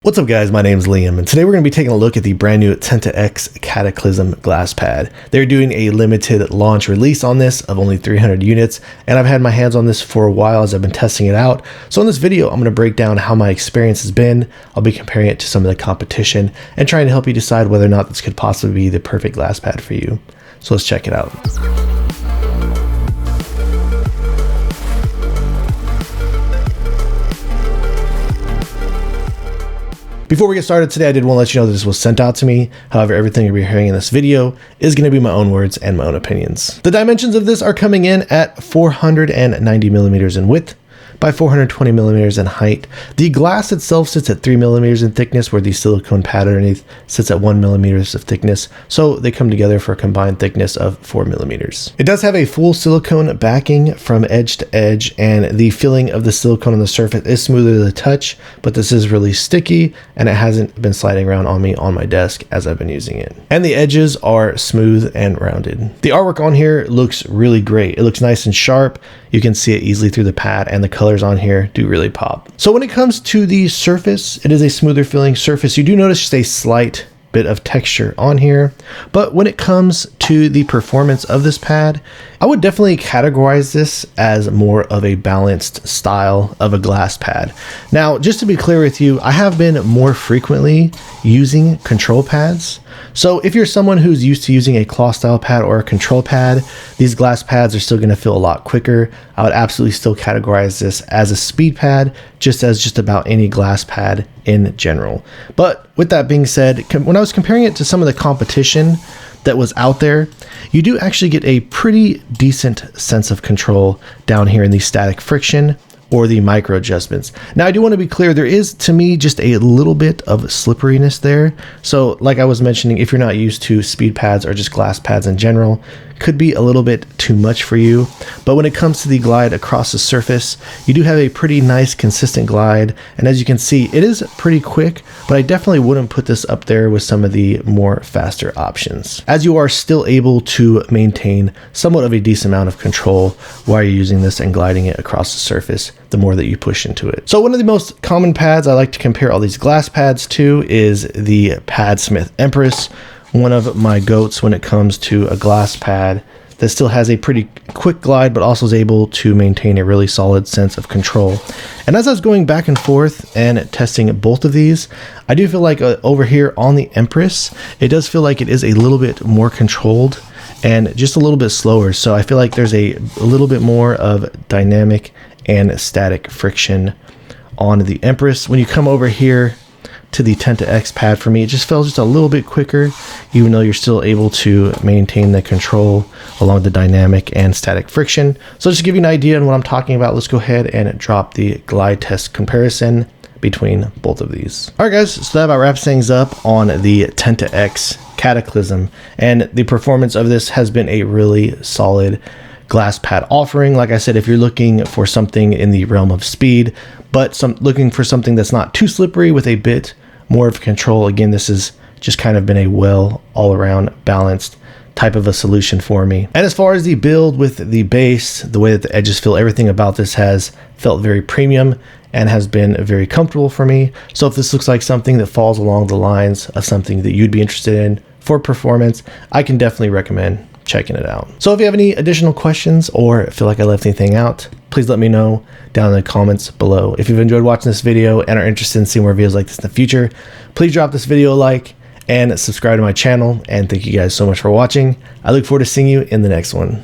What's up guys, my name is Liam, and today we're going to be taking a look at the brand new Tenta-X Cataclysm glass pad. They're doing a limited launch release on this of only 300 units, and I've had my hands on this for a while as I've been testing it out. So in this video, I'm going to break down how my experience has been. I'll be comparing it to some of the competition and trying to help you decide whether or not this could possibly be the perfect glass pad for you. So let's check it out. Before we get started today, I did want to let you know that this was sent out to me. However, everything you'll be hearing in this video is going to be my own words and my own opinions. The dimensions of this are coming in at 490 millimeters in width by 420 millimeters in height. The glass itself sits at 3 millimeters in thickness, where the silicone pad underneath sits at 1 millimeters of thickness. So they come together for a combined thickness of 4 millimeters. It does have a full silicone backing from edge to edge, and the feeling of the silicone on the surface is smoother to the touch, but this is really sticky and it hasn't been sliding around on me on my desk as I've been using it. And the edges are smooth and rounded. The artwork on here looks really great. It looks nice and sharp. You can see it easily through the pad, and the colors on here do really pop. So when it comes to the surface, it is a smoother feeling surface. You do notice just a slight bit of texture on here, but when it comes to the performance of this pad, I would definitely categorize this as more of a balanced style of a glass pad. Now, just to be clear with you, I have been more frequently using control pads. So if you're someone who's used to using a cloth style pad or a control pad, these glass pads are still going to feel a lot quicker. I would absolutely still categorize this as a speed pad, just as just about any glass pad in general. But with that being said, when I was comparing it to some of the competition that was out there, you do actually get a pretty decent sense of control down here in the static friction or the micro adjustments. Now, I do want to be clear, there is, to me, just a little bit of slipperiness there. So like I was mentioning, if you're not used to speed pads or just glass pads in general, could be a little bit too much for you. But when it comes to the glide across the surface, you do have a pretty nice consistent glide. And as you can see, it is pretty quick, but I definitely wouldn't put this up there with some of the more faster options, as you are still able to maintain somewhat of a decent amount of control while you're using this and gliding it across the surface the more that you push into it. So one of the most common pads I like to compare all these glass pads to is the Padsmith Empress, one of my goats when it comes to a glass pad that still has a pretty quick glide, but also is able to maintain a really solid sense of control. And as I was going back and forth and testing both of these, I do feel like over here on the Empress, it does feel like it is a little bit more controlled and just a little bit slower. So I feel like there's a little bit more of dynamic and static friction on the Empress. When you come over here to the Tenta-X pad, for me, it just feels just a little bit quicker, even though you're still able to maintain the control along the dynamic and static friction. So just to give you an idea on what I'm talking about, let's go ahead and drop the glide test comparison between both of these. All right guys, so that about wraps things up on the Tenta-X Cataclysm, and the performance of this has been a really solid glass pad offering. Like I said, if you're looking for something in the realm of speed, but looking for something that's not too slippery with a bit more of control, again, this has just kind of been a well all around balanced type of a solution for me. And as far as the build with the base, the way that the edges feel, everything about this has felt very premium and has been very comfortable for me. So if this looks like something that falls along the lines of something that you'd be interested in for performance, I can definitely recommend checking it out. So if you have any additional questions or feel like I left anything out, please let me know down in the comments below. If you've enjoyed watching this video and are interested in seeing more videos like this in the future, please drop this video a like and subscribe to my channel. And thank you guys so much for watching. I look forward to seeing you in the next one.